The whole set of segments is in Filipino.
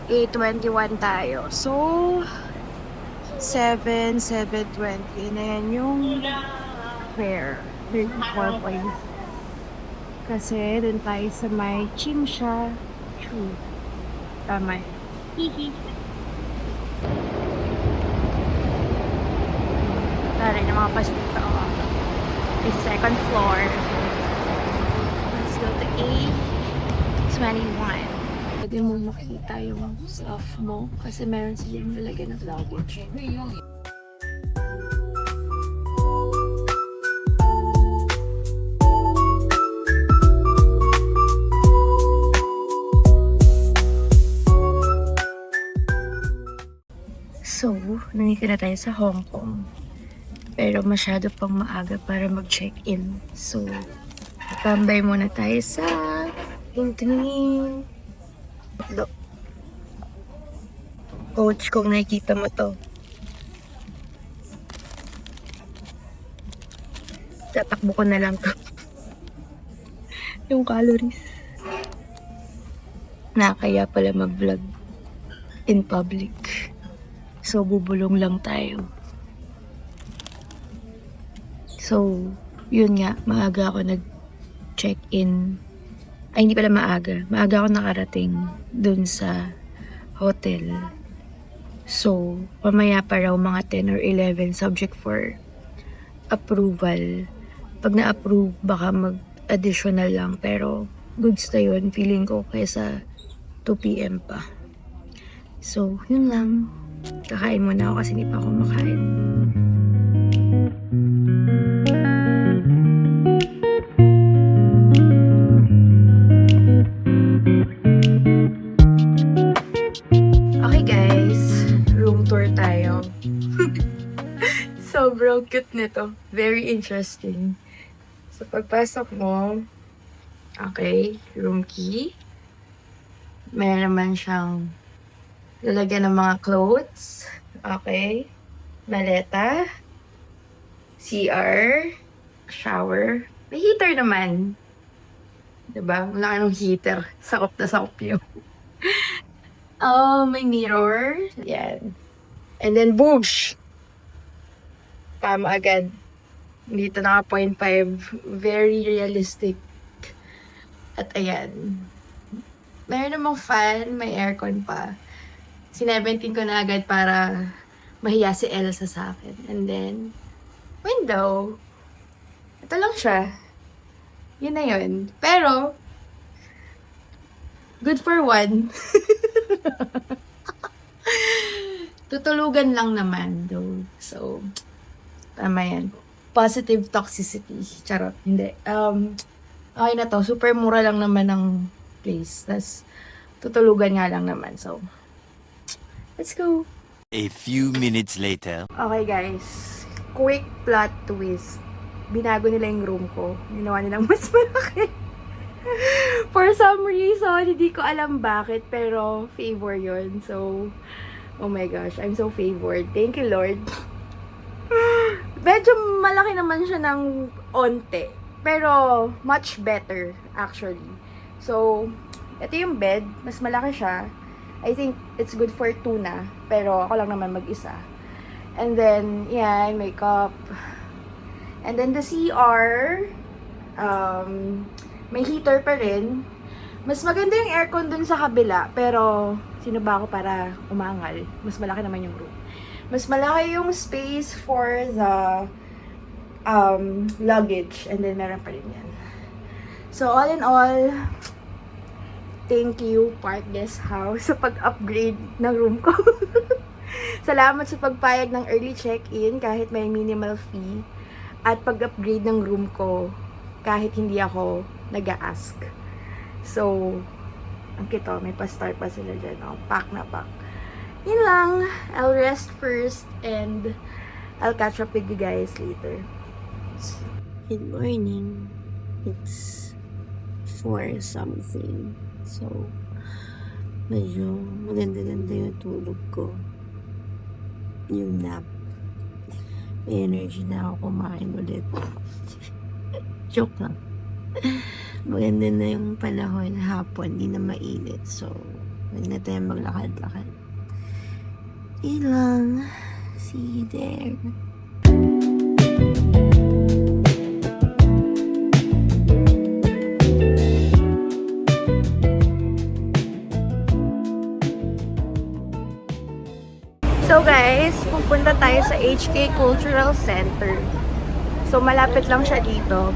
8:21 tayo. So, 7:20 na yan yung fare. 34 points. Kasi dun tayo sa may Chimsha. True. Tama. Hihi. Tara yung mga pastito. It's second floor. Let's go to A21. Pwede mo makita yung stuff mo kasi meron silang nilagyan ng luggage. So, nandito na tayo sa Hong Kong. Pero masyado pang maaga para mag-check-in. So, tambay muna tayo sa Tingting. Coach, kung nakikita mo to. Tatakbo ko na lang to. Yung calories. Nakakaya pala mag-vlog in public. So, bubulong lang tayo. So, yun nga, maaga ako nag-check-in. Ay, hindi pala maaga. Maaga ako nakarating dun sa hotel. So, mamaya pa raw mga 10 or 11 subject for approval. Pag na-approve, baka mag-additional lang. Pero, goods na yun. Feeling ko kaysa 2 p.m. pa. So, yun lang. Kakain muna ako kasi hindi pa ako makain. Okay guys, room tour tayo. Sobrang cute nito. Very interesting. So pagpasok mo, okay, room key. Meron naman siyang lalagyan ng mga clothes. Okay. Maleta. CR. Shower. May heater naman. Diba? Ang laki ng heater. Sakop na sakop yun. Oh, may mirror. Yan. And then, boosh! Tama agad. Dito naka 0.5. Very realistic. At ayan. Meron namang fan. May aircon pa. 17 ko na agad para mahiya si Elsa sa akin. And then, window. Ito lang siya. Yun na yun. Pero, good for one. Tutulugan lang naman, though. So, tama yan. Positive toxicity. Charot. Hindi. Okay na to. Super mura lang naman ng place. Tas, tutulugan nga lang naman. So, let's go. A few minutes later. Okay, guys. Quick plot twist. Binago nila yung room ko. Ginawa nilang mas malaki. For some reason, hindi ko alam bakit, pero favor yun. So, oh my gosh, I'm so favored. Thank you, Lord. Medyo malaki naman siya ng onte. Pero, much better, actually. So, ito yung bed. Mas malaki siya. I think it's good for 2 na. Pero, ako lang naman mag-isa. And then, yan, makeup. And then, the CR, may heater pa rin. Mas maganda yung aircon dun sa kabila, pero sino ba ako para umangal? Mas malaki naman yung room. Mas malaki yung space for the luggage, and then meron pa rin yan. So all in all, thank you Park Guest House sa pag-upgrade ng room ko. Salamat sa pagpayag ng early check-in kahit may minimal fee, at pag-upgrade ng room ko kahit hindi ako nag-a-ask. So, ang kito, may pa-star pa sila dyan. Oh, pack na pack. Yun lang. I'll rest first and I'll catch up with you guys later. Good morning. It's 4 something. So, medyo maganda-ganda yung tulog ko. Yung nap. May energy na ako kumain ulit. Joke lang. Maganda na yung panahon hapon, hindi na mainit. So, Huwag na tayo maglakad-lakad. Ilang. See you there. So guys, pupunta tayo sa HK Cultural Center. So malapit lang siya dito.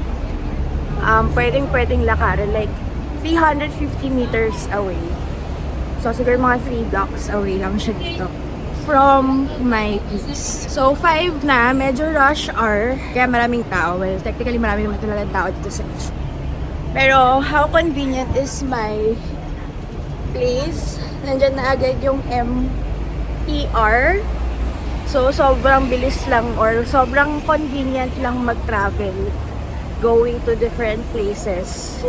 Pwedeng lakarin, like 350 meters away. So siguro mga 3 blocks away lang siya dito from my place. So 5 na, medyo rush hour, kaya maraming tao. Well, technically maraming naman talagang tao dito sa HK. Pero how convenient is my place? Nandyan na agad yung MTR. So, sobrang bilis lang or sobrang convenient lang mag-travel going to different places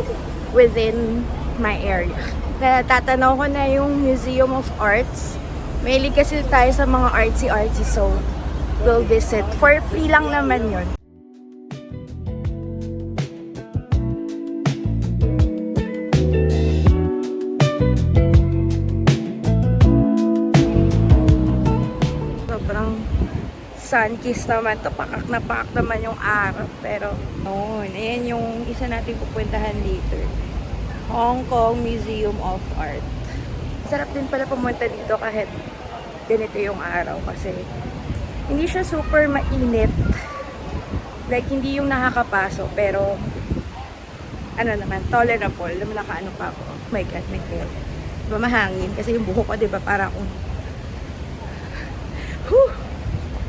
within my area. Natatanaw ko na yung Museum of Arts. Mahilig kasi tayo sa mga artsy-artsy, so we'll visit. For free lang naman yun. Sun-kissed naman to, pakak naman yung araw, pero noon, ayan yung isa natin pupuntahan later, Hong Kong Museum of Art. Sarap din pala pumunta dito kahit ganito yung araw kasi hindi siya super mainit, like hindi yung nakakapaso, pero ano naman, tolerable. Nakaano pa ako, oh my god, diba mahangin kasi yung buhok ko, diba, para akong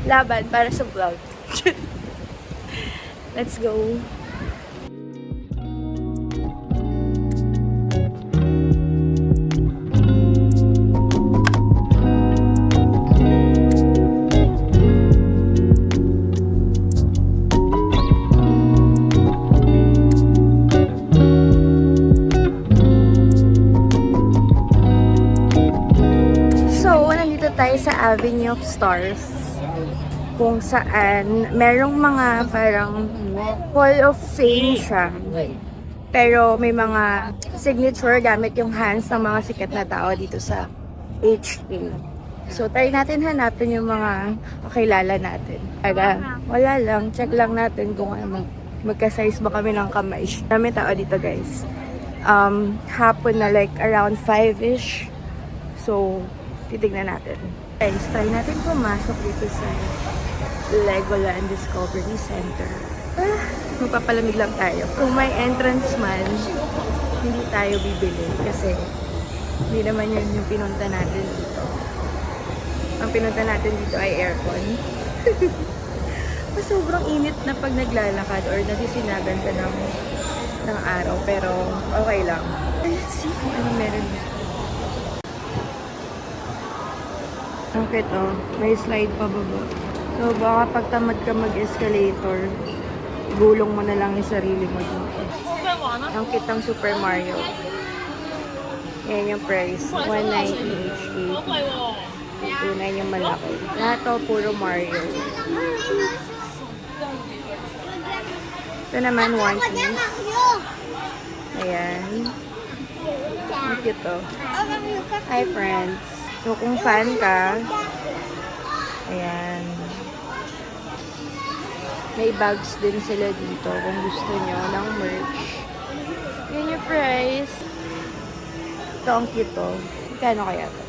laban para sa vlog. Let's go. So, nandito tayo sa Avenue of Stars, kung saan merong mga parang Hall of Fame siya. Pero may mga signature gamit yung hands ng mga sikat na tao dito sa HK. So try natin hanapin yung mga kakilala natin. Kaya wala lang, check lang natin kung ano, magka-size ba kami ng kamay. Dami tao dito guys. Hapon na like around 5-ish. So titignan natin. Guys, try natin pumasok dito sa Legoland Discovery Center. Magpapalamig lang tayo. Kung may entrance man, hindi tayo bibili kasi hindi naman yun yung pinunta natin dito. Ang pinunta natin dito ay aircon. Sobrang init na pag naglalakad or nasisinagan ka ng araw, pero okay lang. Let's see kung ano meron dito. Okay to, may slide pa baba. So baka pag tamad ka mag-escalator, gulong mo na lang yung sarili mo dito. Ang kitang Super Mario. Yan yung price. 190 each. 2.9 yung malaki. Lahat to puro Mario. Ito naman, One Piece. Ayan. Ang cute to. Hi friends. So kung fan ka, ayan. May bags din sila dito kung gusto nyo ng merch. Yan yung price. Ito ang cute to. Kano kaya to?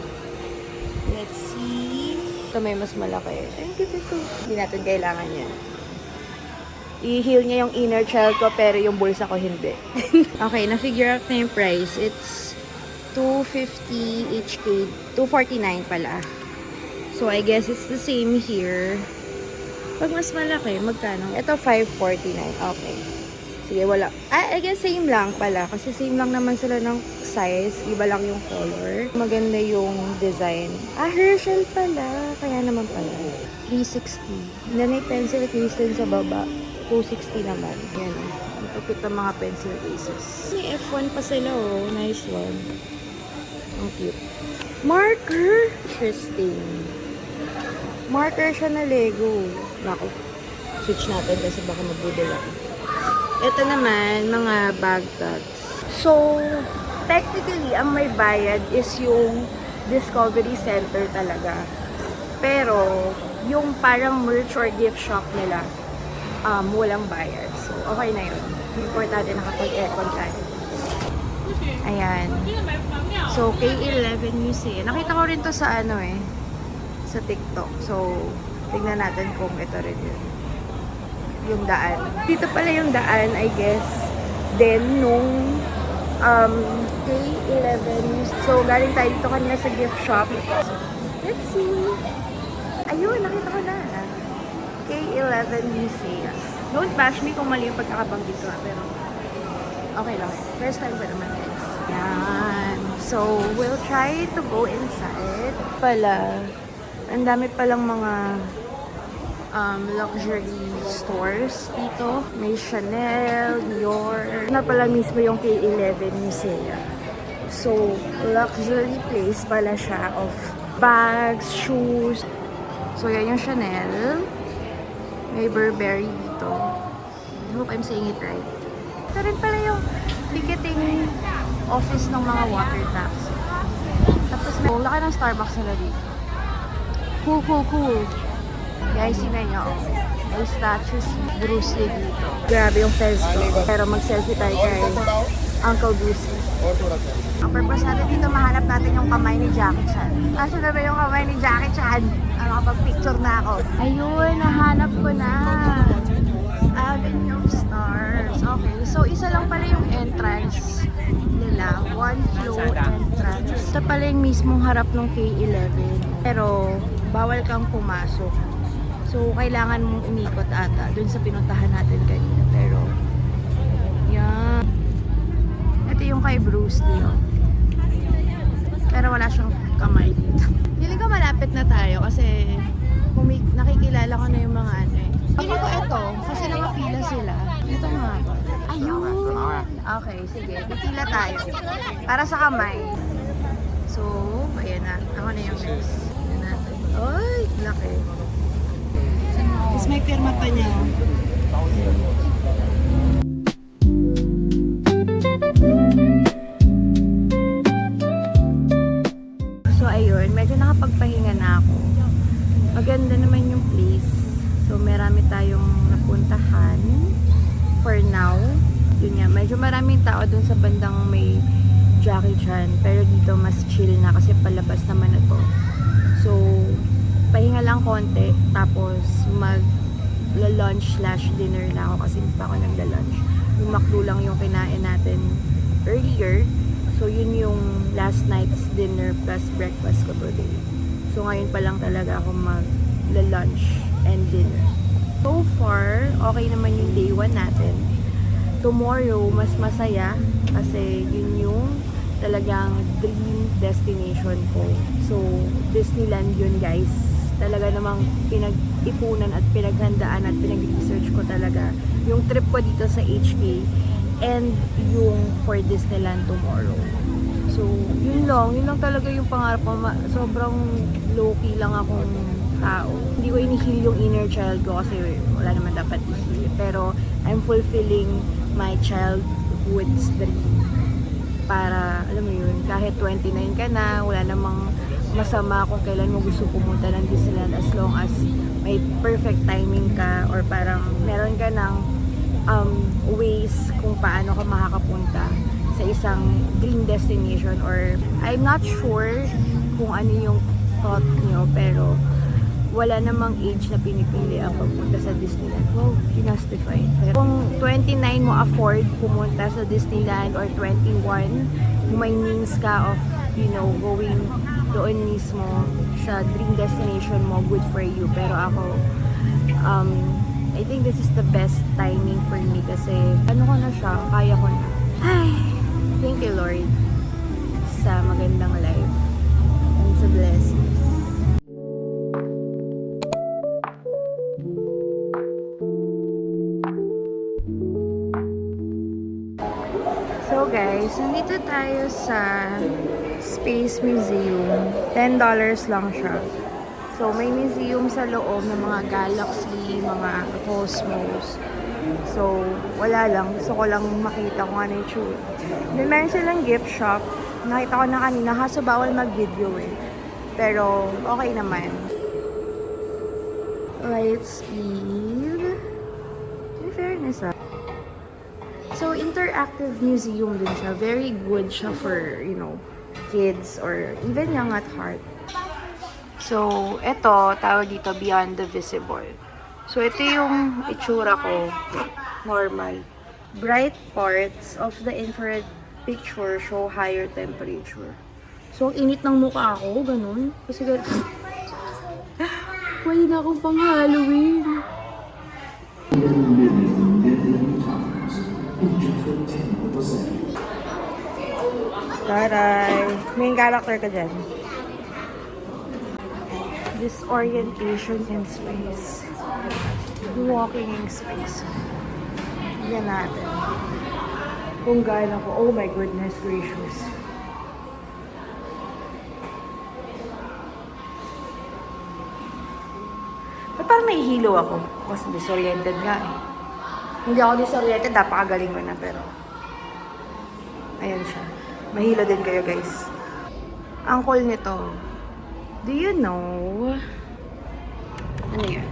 Let's see. Ito may mas malaki. Ay, cute ito. Hindi natin kailangan yan. I-heal niya yung inner child ko pero yung bulsa ko hindi. Okay, na-figure out na yung price. It's 250 HK. 249 pala. So, I guess it's the same here. Pag mas malaki, magkano? Ito, 549. Okay. Sige, wala. I guess same lang pala. Kasi same lang naman sila ng size. Iba lang yung color. Maganda yung design. Herschel pala. Kaya naman pala. 360. And then may pencil case din sa baba. 260 naman. Yan. Napapit ang mga pencil cases. May F1 pa sila, oh. Nice one. Ang cute. Marker! Interesting. Marker siya na Lego. Naku. Switch natin kasi baka magbudol ako. Ito naman, mga bag tags. So, technically, ang may bayad is yung Discovery Center talaga. Pero, yung parang merch or gift shop nila, walang bayad. So, okay na yun. Importante nakapag-aircon tayo. Ayan. So, K11 Museum. Nakita ko rin to sa sa TikTok. So, tignan natin kung ito rin yun. Yung daan. Dito pala yung daan, I guess. Then, nung K11 Museum. So, galing tayo dito kanina sa gift shop. Let's see. Ayun, nakita ko na. K11 Museum. Don't bash me kung mali yung pagkakabanggit ko. Pero, okay lang. First time pa naman, guys. Yan. So, we'll try to go inside. Pala, ang dami palang mga luxury stores dito. May Chanel, Dior. Na pala mismo yung K11 Museum. So, luxury place pala siya of bags, shoes. So, yan yung Chanel. May Burberry dito. I hope I'm saying it right. Ito rin pala yung ticketing office ng mga water taxi. Tapos may laki ng Starbucks nila dito. Cool, cool, cool. Guys, sino nyo? May statue si Bruce Lee dito. Grabe yung festival. Pero mag-selfie tayo kay Uncle Bruce Lee. Ang purpose natin dito, mahanap natin yung kamay ni Jackie Chan. Asa na ba yung kamay ni Jackie Chan? Nakapag-picture na ako. Ayun, nahanap ko na. Avenue of Stars. Okay, so isa lang pala yung entrance nila. One flow entrance. Ito pala yung mismong harap ng K11. Pero, bawal kang pumasok. So, kailangan mong umikot ata dun sa pinuntahan natin kanina. Pero, yan. Ito yung kay Bruce Lee. Oh. Pero wala siyang kamay dito. Feeling ko malapit na tayo kasi nakikilala ko na yung mga Feeling ko ito, kasi nakapila sila. Ito nga ba? Ayun! Okay, sige. Pipila tayo. Para sa kamay. So, ayan na. Ako na yung next. Ayan natin. Ay, laki. Tapos may pirma pa niya. So, ayun. Medyo nakapagpahinga na ako. Maganda naman yung place. So, marami tayong napuntahan for now. Yun nga, medyo maraming tao dun sa bandang may Jackie Chan. Pero dito mas chill na kasi palabas naman na to. So, pahinga lang konti. Tapos, mag-lunch/dinner na ako kasi hindi pa ako nagla-lunch. Yung McDo lang yung kinain natin earlier. So, yun yung last night's dinner plus breakfast ko today. So, ngayon pa lang talaga ako mag-lunch and dinner. So far, okay naman yung day 1 natin. Tomorrow, mas masaya kasi yun yung talagang dream destination ko. So, Disneyland yun, guys. Talaga namang pinag-ipunan at pinaghandaan at pinag-research ko talaga yung trip ko dito sa HK and yung for Disneyland tomorrow. So, yun lang talaga yung pangarap ko. Sobrang low-key lang akong tao. Hindi ko inihil yung inner child ko kasi wala naman dapat ihil. Pero, I'm fulfilling my childhood's dream. Para, alam mo yun, kahit 29 ka na, wala namang masama kung kailan mo gusto pumunta ng Disneyland as long as may perfect timing ka or parang meron ka ng ways kung paano ka makakapunta sa isang dream destination or I'm not sure kung ano yung thought nyo pero wala namang age na pinipili ang pagpunta sa Disneyland. Wow, justify. Pero kung 29 mo afford pumunta sa Disneyland or 21, kung may means ka of, going doon mismo sa dream destination mo, good for you. Pero ako, I think this is the best timing for me kasi ano ko na siya, kaya ko na. Ay, thank you Lord sa magandang life and sa blessings. So guys, nandito tayo sa Space Museum. $10 lang siya. So may museum sa loob ng mga galaxy, mga cosmos. So, wala lang. Gusto ko lang makita kung ano yung tsura. Then, meron silang gift shop. Nakita ko na kanina, kaso bawal mag-video eh. Pero, okay naman. Lightspeed. In fairness So, interactive museum din siya. Very good siya for, kids or even young at heart. So, ito, tawag dito, Beyond the Visible. So, ito yung itsura ko. Normal. Bright parts of the infrared picture show higher temperature. So, ang init ng mukha ko, ganun. Kasi ganun. Pwede na akong pang Halloween. Taray! Main character ka dyan. Disorientation in space. Walking in space. Yan natin. Kung gaano ko, oh my goodness gracious. Ba't parang nahihilo ako? Kasi disoriented nga eh. Hindi ako disoriented, napakagaling ko na pero ayan siya. Mahilo din kayo guys. Ang cool nito. Do you know? Ano yan?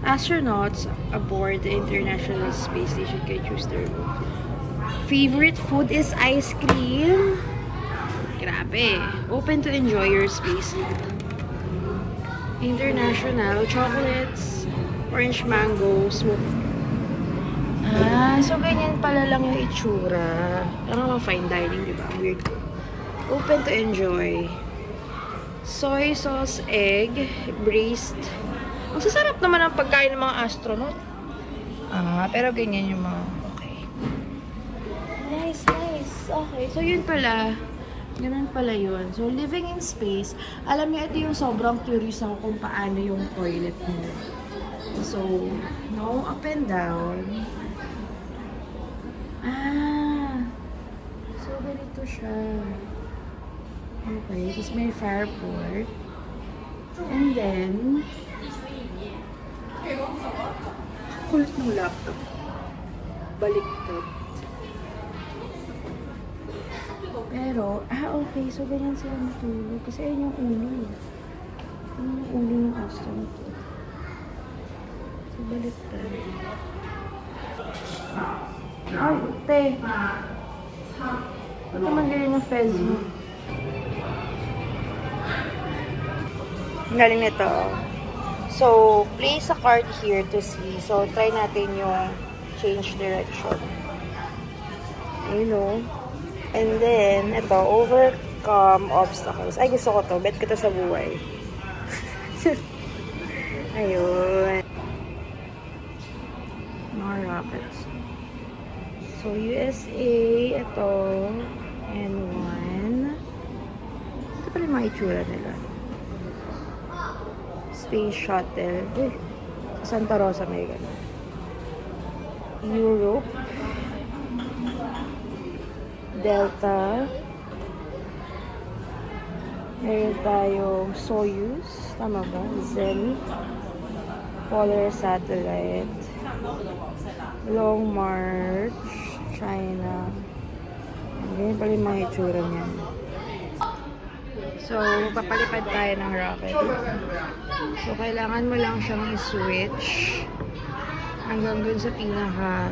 Astronauts aboard the International Space Station can choose their favorite food is ice cream. Grabe. Open to enjoy your space. International chocolates, orange mango, smoothie. So ganyan pala lang yung itsura. Parang mga fine dining, di ba? Weird. Open to enjoy. Soy sauce egg, braised. Ang sasarap naman ang pagkain ng mga astronaut. Pero ganyan yung mga, okay. Nice, nice. Okay, so yun pala. Ganun pala yun. So, living in space, alam niyo, ito yung sobrang curious ako kung paano yung toilet nila. So, no up and down. So ganito siya. Okay, tapos may fireport. And then, kulit ng laptop. Baliktad. Pero, okay. So, ganyan sila matulog. Kasi ayun yung ulo. Ayun yung ulo ng astronaut. So, baliktad. Ay, te. Ba't naman ganyan yung fez mo? Ang galing nito. So, place a card here to see. So, try natin yung change direction. You know. And then, ito, overcome obstacles. Ay, gusto ko to. Bet ko to sa buhay. Ayun. Mga rockets. So, USA, ito, N1. Ito pala yung mga itsura nila. Space Shuttle. Santa Rosa may gano'n. Europe. Delta. Meron tayong Soyuz. Tama ba? Zenith. Polar Satellite. Long March. China. Ganyan pala yung mga itsura niyan. So, papalipad tayo ng rocket. So, kailangan mo lang siyang i-switch hanggang dun sa pinaka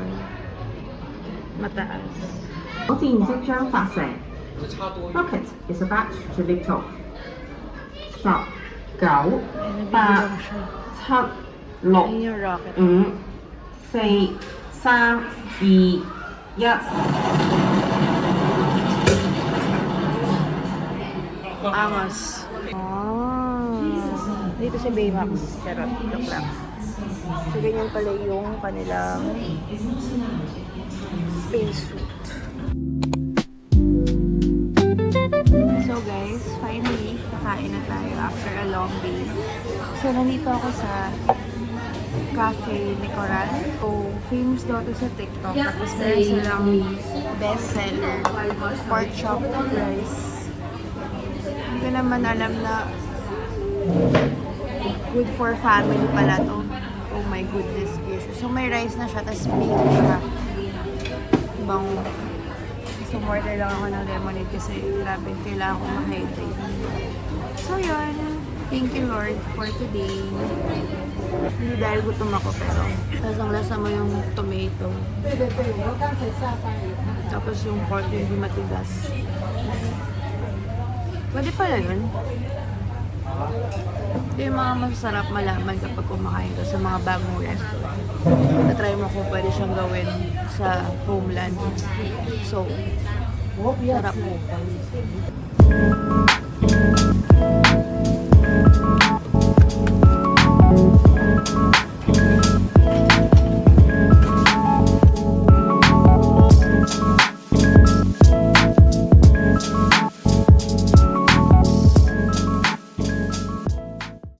mataas. 火箭即將發射 ，rocket is about to lift off。10、9、8、7、6、 Ayun yung rocket. 5、4、3、2、1。 Angas. Dito si Baymax. Charot. Joke lang. So, ganyan pala yung kanilang spacesuit. So guys, finally, kakain na tayo after a long day. So, nandito ako sa Cafe ni Coral. So, famous daw to sa TikTok. Tapos meron silang bestseller, pork chop rice. Hindi ko naman alam na good for family pala to. Oh my goodness gracious. So may rice na siya, tapos pink siya. Bango. So order lang ako ng lemonade kasi grabe, kailangan ko ma-hydrate. So yun. Thank you Lord for today. Hindi dahil gutom ako pero lasang-lasa mo yung tomato. Tapos yung pork yung hindi matigas. Pwede pala yun. Ito yung mga masarap malaman kapag kumakain ka sa mga bagong restaurant. Natry mo kung pwede siyang gawin sa homeland. So, sarap mo.